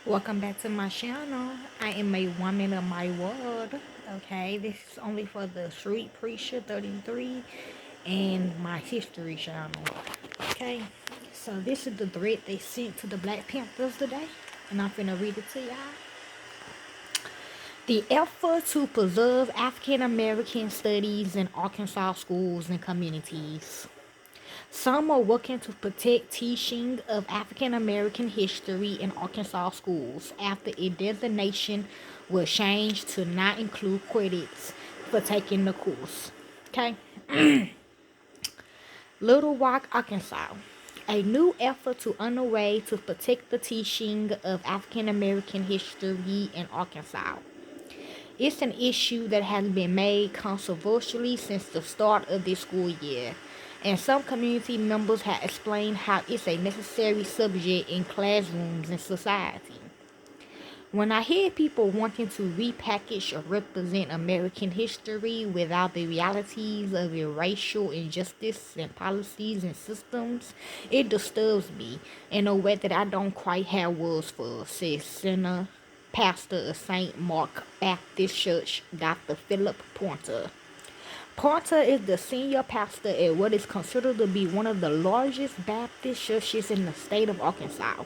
Welcome back to my channel. I am a woman of my word. Okay, this is only for the Street Preacher 33 and my history channel. Okay, so this is the thread they sent to the Black Panthers today, and I'm finna read it to y'all. The effort to preserve African American studies in Arkansas schools and communities. Some are working to protect teaching of African American history in Arkansas schools after a designation was changed to not include credits for taking the course. Okay? Little Rock, Arkansas. A new effort to underway to protect the teaching of African American history in Arkansas. It's an issue that has been made controversially since the start of this school year, and some community members have explained how it's a necessary subject in classrooms and society. When I hear people wanting to repackage or represent American history without the realities of your racial injustice and policies and systems, it disturbs me in a way that I don't quite have words for, says Sinner pastor of St. Mark Baptist Church, Dr. Philip Porter. Porter is the senior pastor at what is considered to be one of the largest Baptist churches in the state of Arkansas.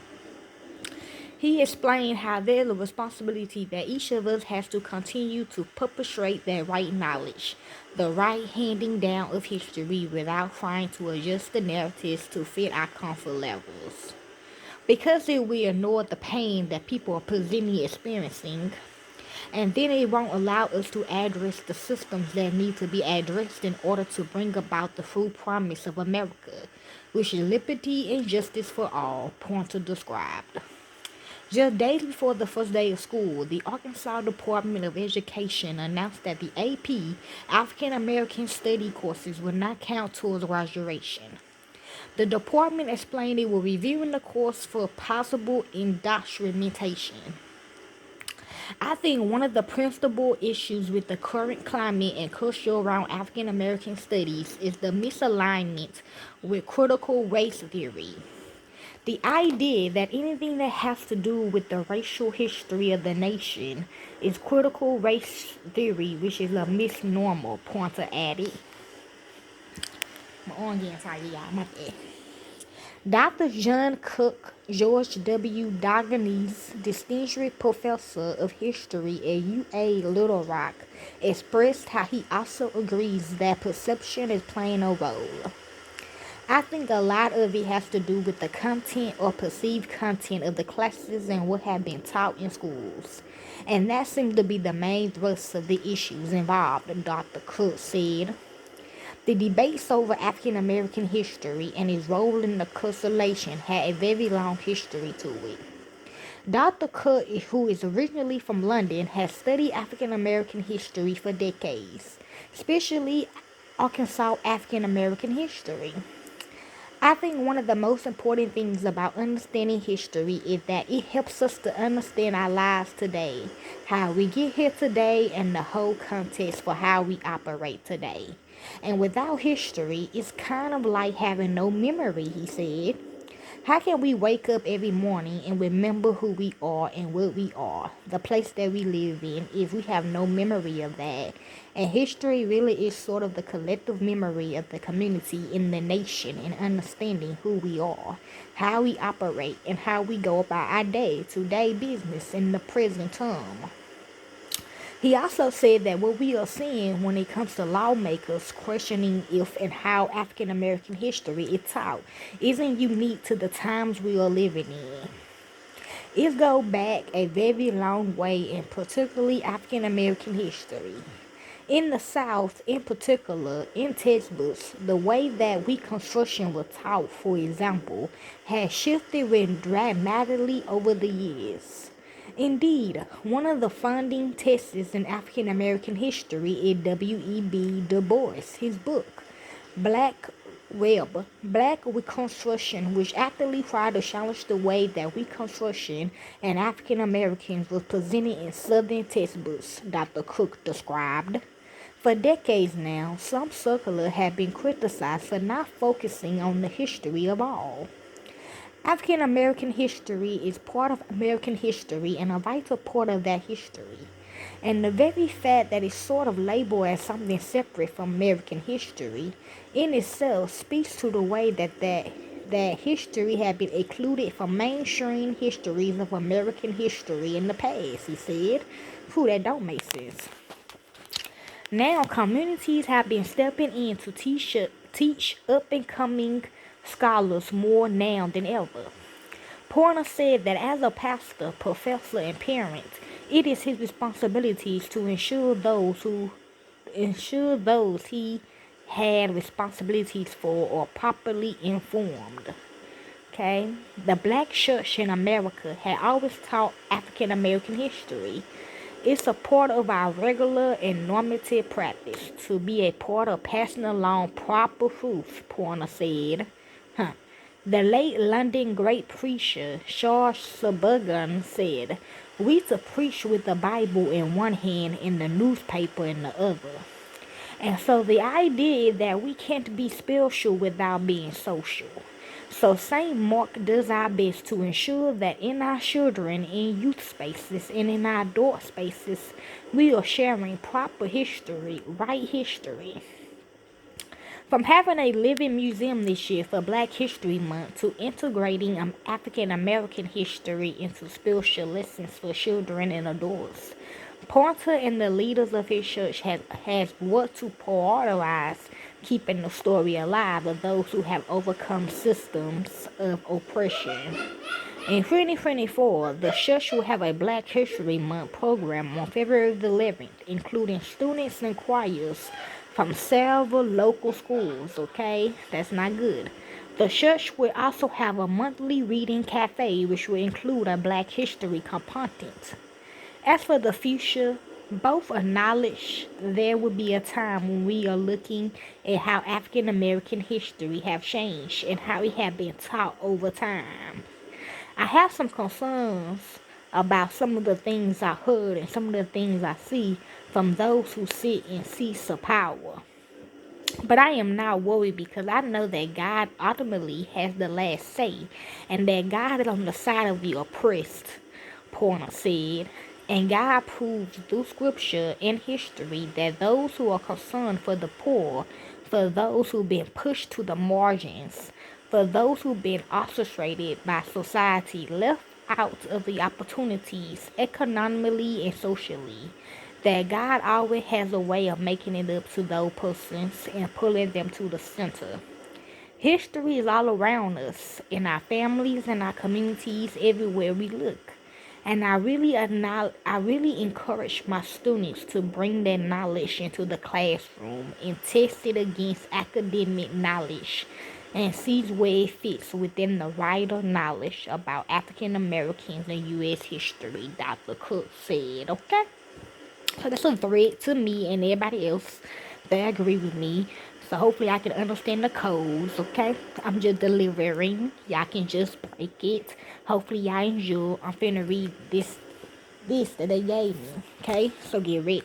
He explained how there's a responsibility that each of us has to continue to perpetrate that right knowledge, the right handing down of history without trying to adjust the narratives to fit our comfort levels. Because if we ignore the pain that people are presently experiencing, and then it won't allow us to address the systems that need to be addressed in order to bring about the full promise of America, which is liberty and justice for all, Pointer described. Just days before the first day of school, the Arkansas Department of Education announced that the AP African American Study courses would not count towards graduation. The department explained it was reviewing the course for possible indoctrination. I think one of the principal issues with the current climate and culture around African American studies is the misalignment with critical race theory. The idea that anything that has to do with the racial history of the nation is critical race theory, which is a misnomer, Pointer added. My arm getting tired, y'all. My bad. Dr. John Cook, George W. Douglas Distinguished Professor of History at UA Little Rock, expressed how he also agrees that perception is playing a role. I think a lot of it has to do with the content or perceived content of the classes and what have been taught in schools. And that seems to be the main thrust of the issues involved, Dr. Cook said. The debates over African American history and its role in the constellation had a very long history to it. Dr. Cook, who is originally from London, has studied African American history for decades, especially Arkansas African American history. I think one of the most important things about understanding history is that it helps us to understand our lives today, how we get here today, and the whole context for how we operate today. And without history, it's kind of like having no memory, he said. How can we wake up every morning and remember who we are and what we are, the place that we live in, if we have no memory of that? And history really is sort of the collective memory of the community in the nation and understanding who we are, how we operate, and how we go about our day-to-day business in the present time. He also said that what we are seeing when it comes to lawmakers questioning if and how African American history is taught isn't unique to the times we are living in. It goes back a very long way in particularly African American history. In the South, in particular, in textbooks, the way that Reconstruction was taught, for example, has shifted dramatically over the years. Indeed, one of the founding texts in African American history is W.E.B. Du Bois, his book, Black Reconstruction, which actively tried to challenge the way that Reconstruction and African Americans was presented in Southern textbooks, Dr. Cook described. For decades now, some circulars have been criticized for not focusing on the history of all. African American history is part of American history and a vital part of that history. And the very fact that it's sort of labeled as something separate from American history in itself speaks to the way that history had been excluded from mainstream histories of American history in the past, he said. Whew, that don't make sense. Now, communities have been stepping in to teach up-and-coming scholars more now than ever. Porter said that as a pastor, professor, and parent, it is his responsibilities to ensure those he had responsibilities for are properly informed. Okay, the Black church in America had always taught African American history. It's a part of our regular and normative practice to be a part of passing along proper truth, Porter said. The late London great preacher Charles Spurgeon said, "We to preach with the Bible in one hand and the newspaper in the other." And so the idea is that we can't be spiritual without being social. So St. Mark does our best to ensure that in our children, in youth spaces, and in our adult spaces, we are sharing proper history, right history. From having a living museum this year for Black History Month to integrating African American history into spiritual lessons for children and adults, Porter and the leaders of his church has worked to prioritize keeping the story alive of those who have overcome systems of oppression. In 2024, the church will have a Black History Month program on February the 11th, including students and choirs from several local schools, okay? That's not good. The church will also have a monthly reading cafe, which will include a Black history component. As for the future, both acknowledge there will be a time when we are looking at how African American history have changed and how it have been taught over time. I have some concerns about some of the things I heard and some of the things I see from those who sit in seats of power. But I am not worried because I know that God ultimately has the last say and that God is on the side of the oppressed, Porter said. And God proves through scripture and history that those who are concerned for the poor, for those who've been pushed to the margins, for those who've been ostracated by society, left out of the opportunities economically and socially, that God always has a way of making it up to those persons and pulling them to the center. History is all around us, in our families and our communities, everywhere we look. And I really encourage my students to bring their knowledge into the classroom and test it against academic knowledge and see where it fits within the wider knowledge about African Americans and U.S. history, Dr. Cook said, okay? So that's a threat to me and everybody else that agree with me. So hopefully I can understand the codes, okay? I'm just delivering. Y'all can just break it. Hopefully y'all enjoy. I'm finna read this that they gave me, okay? So get ready.